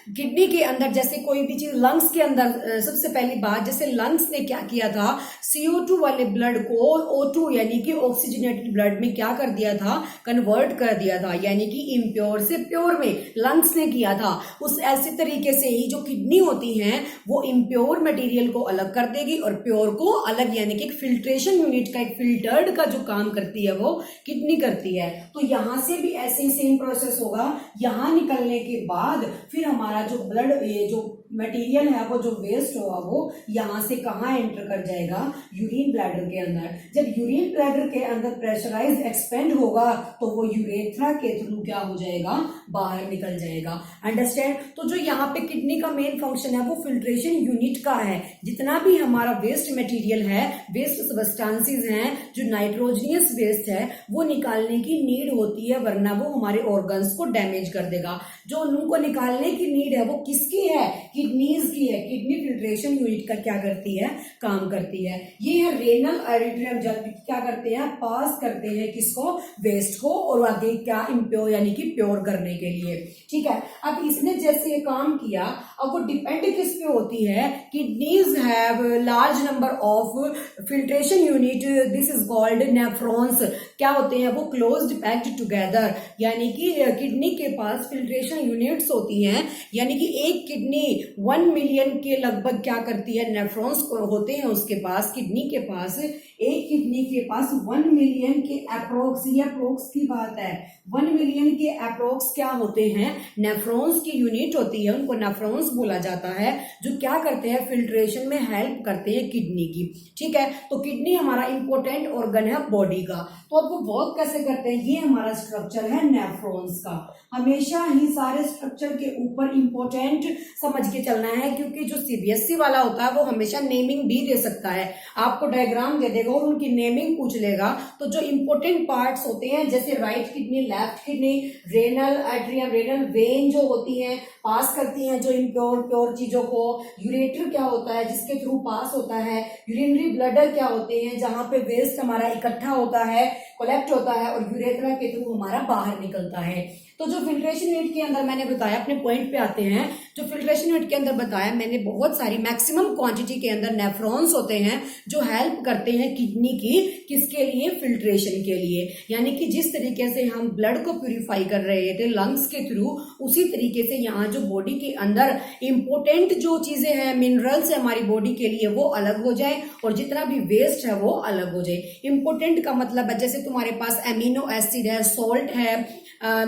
किडनी के अंदर जैसे कोई भी चीज, लंग्स के अंदर सबसे पहली बात, जैसे लंग्स ने क्या किया था, CO2 वाले ब्लड को O2 यानी कि ऑक्सीजनेटेड ब्लड में क्या कर दिया था, कन्वर्ट कर दिया था, यानी कि इम्प्योर से प्योर में लंग्स ने किया था। उस ऐसे तरीके से ही जो किडनी होती हैं वो इम्प्योर मटेरियल को अलग कर देगी और प्योर को अलग, यानी कि एक फिल्ट्रेशन यूनिट का, एक फिल्टर्ड का जो काम करती है वो किडनी करती है। तो यहां से भी ऐसे ही सेम प्रोसेस होगा, यहां निकलने के बाद फिर हमारा जो ब्लड, ये जो मटेरियल है वो जो वेस्ट होगा वो यहां से कहां एंटर कर जाएगा, यूरिन ब्लैडर के अंदर। जब यूरिन ब्लैडर के अंदर प्रेशराइज एक्सपेंड होगा तो वो यूरेथ्रा के थ्रू क्या हो जाएगा, बाहर निकल जाएगा। अंडरस्टैंड। तो जो यहाँ पे किडनी का मेन फंक्शन है वो फिल्ट्रेशन यूनिट का है। जितना भी हमारा वेस्ट मटेरियल है, वेस्ट सब्सटेंसेस हैं, जो नाइट्रोजनियस वेस्ट है वो निकालने की नीड होती है, वरना वो हमारे ऑर्गन्स को डैमेज कर देगा। जो उनको निकालने की नीड है वो किसकी है, किडनीज की है। किडनी फिल्ट्रेशन यूनिट का क्या करती है, काम करती है। ये है रेनल आर्टरियम, क्या करते हैं, पास करते हैं किसको, वेस्ट को, और आगे क्या, इम्प्योर यानी कि प्योर करने के लिए। ठीक है। अब इसने जैसे ये काम किया, अब वो डिपेंड किस पे होती है, kidneys have large number of filtration unit, this is called nephrons. क्या होते हैं वो, क्लोज्ड पैक्ड टुगेदर, यानी कि किडनी के पास फिल्ट्रेशन यूनिट्स होती हैं, यानी कि एक किडनी 1 मिलियन के लगभग क्या करती है, नेफ्रॉन्स होते हैं उसके पास, किडनी के पास, एक किडनी के पास 1 मिलियन के अप्रोक्स, ये अप्रोक्स की बात है, 1 मिलियन के अप्रोक्स क्या होते हैं, नेफ्रॉन्स की यूनिट होती है, उनको नेफ्रॉन्स बोला जाता है, जो क्या करते हैं, फिल्ट्रेशन में हेल्प करते हैं किडनी की। ठीक है। तो किडनी हमारा इंपॉर्टेंट ऑर्गन है बॉडी का। तो अब वो वर्क कैसे करते हैं, ये हमारा स्ट्रक्चर है नेफ्रॉन्स का। हमेशा ही सारे स्ट्रक्चर के ऊपर इंपॉर्टेंट समझ के चलना है, क्योंकि जो CBSE वाला होता है वो हमेशा नेमिंग भी दे सकता है, आपको डायग्राम दे देगा और उनकी नेमिंग पूछ लेगा। तो जो इंपॉर्टेंट पार्ट्स होते हैं, जैसे right kidney, left kidney, renal atrium, renal vein जो होती हैं पास करती हैं जो प्योर चीजों को, यूरेटर क्या होता है जिसके थ्रू पास होता है, यूरिनरी ब्लैडर क्या होते हैं जहां पे वेस्ट हमारा इकट्ठा होता है, कलेक्ट होता है, और यूरेथ्रा के थ्रू हमारा बाहर निकलता है। तो जो फिल्ट्रेशन यूनिट के अंदर मैंने बताया, अपने पॉइंट पे आते हैं, जो फिल्ट्रेशन यूनिट के अंदर बताया मैंने, बहुत सारी मैक्सिमम क्वांटिटी के अंदर नेफ्रॉन्स होते हैं जो हेल्प करते हैं किडनी की, किसके लिए, फिल्ट्रेशन के लिए। यानी कि जिस तरीके से हम ब्लड को प्यूरिफाई कर रहे थे लंग्स के थ्रू, उसी तरीके से यहाँ जो बॉडी के अंदर इंपॉर्टेंट जो चीजें हैं, मिनरल्स है हमारी बॉडी के लिए, वो अलग हो जाए और जितना भी वेस्ट है वो अलग हो जाए। इंपॉर्टेंट का मतलब है जैसे तुम्हारे पास एमिनो एसिड है, सॉल्ट है,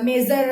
मेजर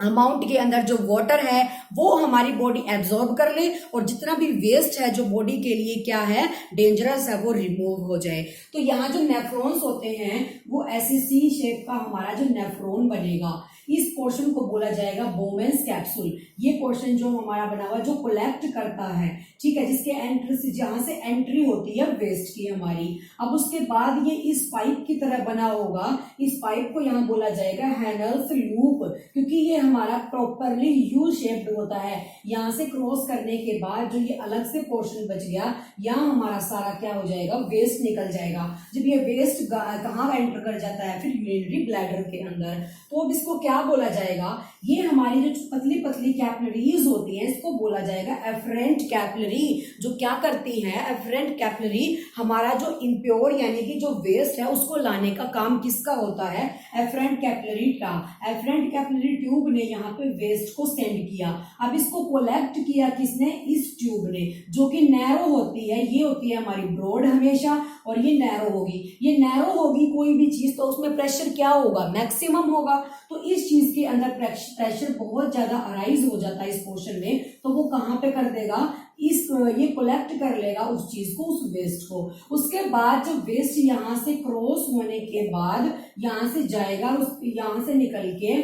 अमाउंट के अंदर जो वाटर है वो हमारी बॉडी एब्जॉर्ब कर ले और जितना भी वेस्ट है जो बॉडी के लिए क्या है डेंजरस है वो रिमूव हो जाए। तो यहाँ जो नेफ्रॉन्स होते हैं वो ऐसी सी शेप का हमारा जो नेफ्रॉन बनेगा, इस पोर्शन को बोला जाएगा बोमेन्स कैप्सूल। ये पोर्शन जो हमारा बना हुआ जो कलेक्ट करता है, ठीक है, जिसके एंट्री से जहां से एंट्री होती है वेस्ट की हमारी। अब उसके बाद ये इस पाइप की तरह बना होगा, इस पाइप को यहाँ बोला जाएगा हैनल्स लूप, क्योंकि ये हमारा प्रॉपरली यू शेप्ड होता है। यहाँ से क्रॉस करने के बाद जो ये अलग से पोर्शन बच गया, यहाँ हमारा सारा क्या हो जाएगा वेस्ट निकल जाएगा। जब ये वेस्ट कहाँ एंटर कर जाता है फिर यूरिनरी ब्लैडर के अंदर, तो अब इसको क्या बोला जाएगा, ये हमारी जो पतली पतली कैपिलरीज होती हैं इसको बोला जाएगा एफरेंट कैपिलरी। जो क्या करती है एफरेंट कैपिलरी, हमारा जो इम्प्योर यानी कि जो वेस्ट है उसको लाने का काम किसका होता है, एफरेंट कैपिलरी का। एफरेंट कैपिलरी ट्यूब ने यहाँ पे वेस्ट को सेंड किया। अब इसको कलेक्ट किया किसने, इस ट्यूब ने, जो कि नैरो होती है। ये होती है हमारी ब्रॉड हमेशा और ये नैरो होगी। ये नैरो होगी कोई भी चीज तो उसमें प्रेशर क्या होगा, मैक्सिमम होगा। तो इस चीज के अंदर प्रेशर बहुत ज्यादा अराइज हो जाता है इस पोर्शन में, तो वो कहाँ पे कर देगा, ये कलेक्ट कर लेगा उस चीज को, उस वेस्ट को। उसके बाद जब वेस्ट यहाँ से क्रॉस होने के बाद यहाँ से जाएगा, यहाँ से निकल के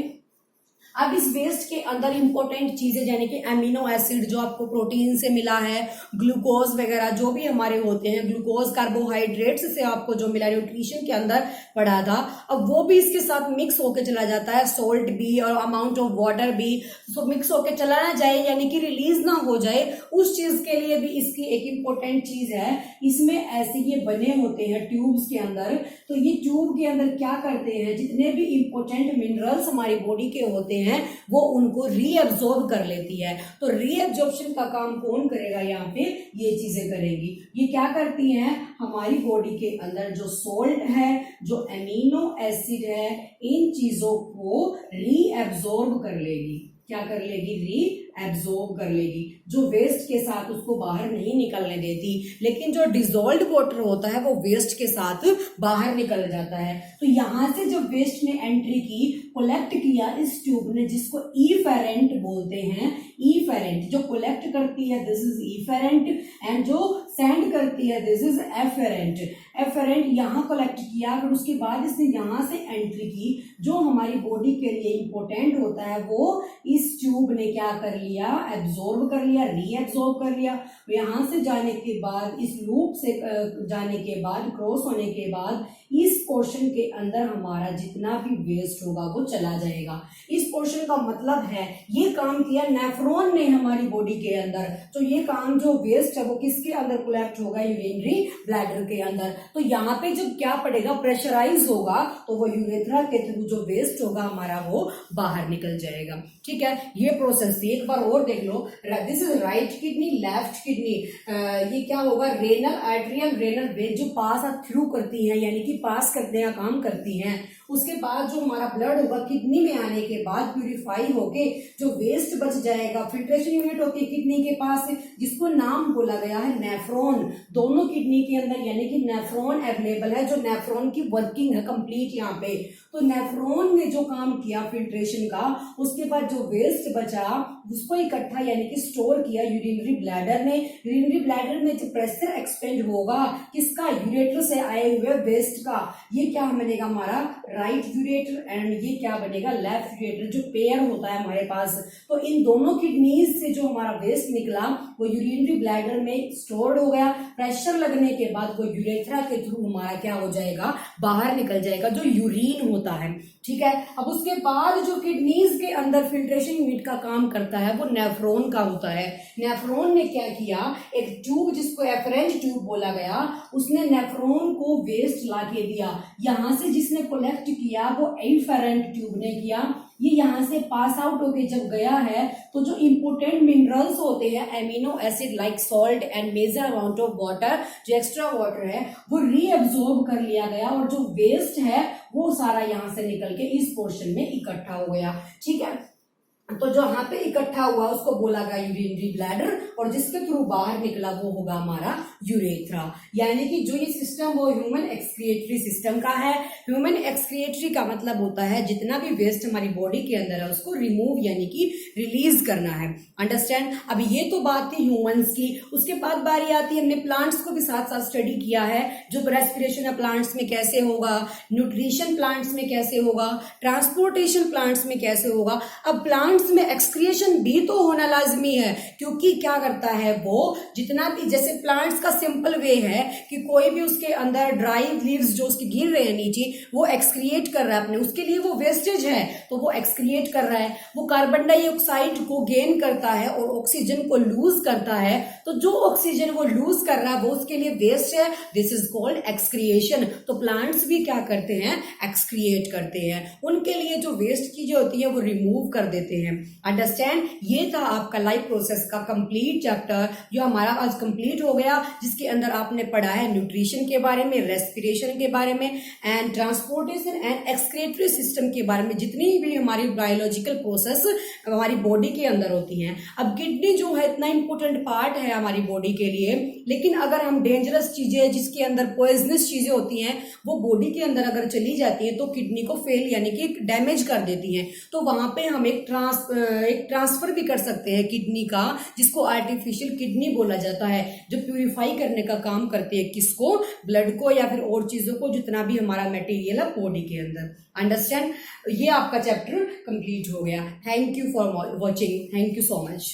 अब इस वेस्ट के अंदर इंपॉर्टेंट चीजें यानी कि एमिनो एसिड जो आपको प्रोटीन से मिला है, ग्लूकोज वगैरह जो भी हमारे होते हैं, ग्लूकोज कार्बोहाइड्रेट्स से आपको जो मिला न्यूट्रिशन के अंदर पढ़ा था, अब वो भी इसके साथ मिक्स होके चला जाता है, सोल्ट भी और अमाउंट ऑफ वाटर भी तो मिक्स होके चला ना जाए यानी कि रिलीज ना हो जाए, उस चीज के लिए भी इसकी एक इम्पोर्टेंट चीज है, इसमें ऐसे ये बने होते हैं ट्यूब्स के अंदर। तो ये ट्यूब के अंदर क्या करते हैं, जितने भी इंपॉर्टेंट मिनरल्स हमारी बॉडी के होते हैं वो उनको रीअब्सॉर्ब कर लेती है। तो रीअब्सॉर्प्शन का काम कौन करेगा, यहाँ पे ये चीजें करेंगी। ये क्या करती हैं, हमारी बॉडी के अंदर जो सोल्ट है, जो एमिनो एसिड है, इन चीजों को रीअब्सॉर्ब कर लेगी। क्या कर लेगी, रीअब्सॉर्ब कर लेगी। जो वेस्ट के साथ उसको बाहर नहीं निकलने देती, लेकिन जो डिसॉल्व्ड वाटर होता है वो वेस्ट के साथ बाहर निकल जाता है। तो यहां से जब वेस्ट ने एंट्री की, कलेक्ट किया इस ट्यूब ने, जिसको इफेरेंट बोलते हैं, इफेरेंट जो कलेक्ट करती है दिस इज इफेरेंट एंड जो सेंड करती है दिस इज एफेरेंट। एफेरेंट यहाँ कलेक्ट किया, फिर उसके बाद इसने यहाँ से एंट्री की। जो हमारी बॉडी के लिए इंपॉर्टेंट होता है वो इस ट्यूब ने क्या कर लिया, एब्जॉर्ब कर लिया, रीएब्जॉर्ब कर लिया। यहाँ से जाने के बाद, इस लूप से जाने के बाद, क्रॉस होने के बाद इस पोर्शन के अंदर हमारा जितना भी वेस्ट होगा वो चला जाएगा। इस पोर्शन का मतलब है ये काम किया नेफ्रॉन ने हमारी बॉडी के अंदर। तो ये काम जो वेस्ट है वो किसके अंदर कलेक्ट होगा, यूरिनरी ब्लैडर के अंदर। तो यहाँ पे जब क्या पड़ेगा, प्रेशराइज होगा, तो वो यूरेथ्रा के थ्रू जो वेस्ट होगा हमारा वो बाहर निकल जाएगा। ठीक है, ये प्रोसेस थी। एक बार और देख लो, this is right kidney, left kidney. ये क्या होगा, रेनल आर्टरी, रेनल वेन जो पास थ्रू करती है यानी कि पास करने का काम करती हैं। उसके बाद जो हमारा ब्लड होगा किडनी में आने के बाद प्यूरिफाई होके जो वेस्ट बच जाएगा, फिल्ट्रेशन यूनिट होती है किडनी के पास, जिसको नाम बोला गया है नेफ्रॉन। दोनों किडनी के अंदर यानी कि नेफ्रॉन अवेलेबल है, जो नेफ्रॉन की वर्किंग है कंप्लीट यहाँ पे। तो नेफ्रॉन ने जो काम किया फिल्ट्रेशन का, उसके बाद जो वेस्ट बचा उसको इकट्ठा यानी कि स्टोर किया यूरिनरी ब्लैडर ने। यूरिनरी ब्लैडर में जो प्रेशर एक्सपेंड होगा किसका, यूरेटर से आए हुए वेस्ट का, ये क्या बनेगा हमारा राइट यूरेटर एंड ये क्या बनेगा लेफ्ट यूरेटर, जो पेयर होता है हमारे पास। तो इन दोनों किडनीज से जो हमारा वेस्ट निकला वो यूरिनरी ब्लैडर में स्टोर्ड हो गया। प्रेशर लगने के बाद वो यूरेथ्रा के थ्रू हमारा क्या हो जाएगा, बाहर निकल जाएगा, जो यूरिन होता है। ठीक है, अब उसके बाद जो किडनीज के अंदर फिल्ट्रेशन यूनिट का काम करता है वो नेफ्रॉन का होता है। नेफ्रॉन ने क्या किया, एक ट्यूब जिसको एफरेंट ट्यूब बोला गया, उसने नेफ्रॉन को वेस्ट ला के दिया। यहाँ से जिसने कलेक्ट किया वो एफरेंट ट्यूब ने किया। ये यहाँ से पास आउट होके जब गया है तो जो इंपोर्टेंट मिनरल्स होते हैं, amino acid like salt and major amount of water, जो एक्स्ट्रा वाटर है वो रीअब्सॉर्ब कर लिया गया और जो वेस्ट है वो सारा यहाँ से निकल के इस पोर्शन में इकट्ठा हो गया। ठीक है, तो जो यहाँ पे इकट्ठा हुआ उसको बोला गया यूरिनरी ब्लैडर, और जिसके थ्रू बाहर निकला वो होगा हमारा यूरेथ्रा। यानी कि जो ये सिस्टम वो ह्यूमन एक्सक्रिएटरी सिस्टम का है। ह्यूमन एक्सक्रिएटरी का मतलब होता है जितना भी वेस्ट हमारी बॉडी के अंदर है उसको रिमूव यानी कि रिलीज करना है। अंडरस्टैंड। अब ये तो बात थी ह्यूमंस की। उसके बाद बारी आती है, हमने प्लांट्स को भी साथ साथ स्टडी किया है, जो रेस्पिरेशन है प्लांट्स में कैसे होगा, न्यूट्रिशन प्लांट्स में कैसे होगा, ट्रांसपोर्टेशन प्लांट्स में कैसे होगा। अब प्लांट्स में एक्सक्रिएशन भी तो होना लाजमी है, क्योंकि क्या करता है वो, जितना भी जैसे प्लांट्स का सिंपल वे है कि कोई भी उसके अंदर ड्राई लीव्स जो उसके गिर रहे हैं नीचे वो एक्सक्रिएट कर रहा है अपने, उसके लिए वो वेस्टेज है तो वो एक्सक्रिएट कर रहा है, वो कार्बन डाइऑक्साइड को गेन करता है और ऑक्सीजन को लूज करता है। तो जो ऑक्सीजन वो लूज कर रहा है वो उसके लिए वेस्ट है, दिस इज कॉल्ड एक्सक्रिएशन। तो प्लांट्स भी क्या करते हैं, एक्सक्रिएट करते हैं, उनके लिए जो वेस्ट चीजें होती है वो रिमूव कर देते हैं। अंडरस्टैंड। ये था आपका लाइफ प्रोसेस का कंप्लीट चैप्टर जो हमारा आज कंप्लीट हो गया, जिसके अंदर आपने पढ़ा है न्यूट्रिशन के बारे में, रेस्पिरेशन के बारे में and transportation and excretory system के बारे में, जितनी भी हमारी बायोलॉजिकल प्रोसेस हमारी बॉडी के अंदर होती हैं। अब किडनी जो है इतना इंपॉर्टेंट पार्ट है हमारी बॉडी के लिए, लेकिन अगर हम डेंजरस चीजें जिसके अंदर पॉइजनस चीजें होती हैं वो बॉडी के अंदर अगर चली जाती हैं तो किडनी को फेल यानी कि डैमेज कर देती हैं। तो वहां पे हम एक ट्रांसफर भी कर सकते हैं किडनी का, जिसको आर्टिफिशियल किडनी बोला जाता है, जो प्यूरिफाई करने का काम करती है, किसको, ब्लड को या फिर और चीजों को, जितना भी हमारा मटेरियल है बॉडी के अंदर। अंडरस्टैंड। ये आपका चैप्टर कंप्लीट हो गया। Thank you for watching, thank you so much.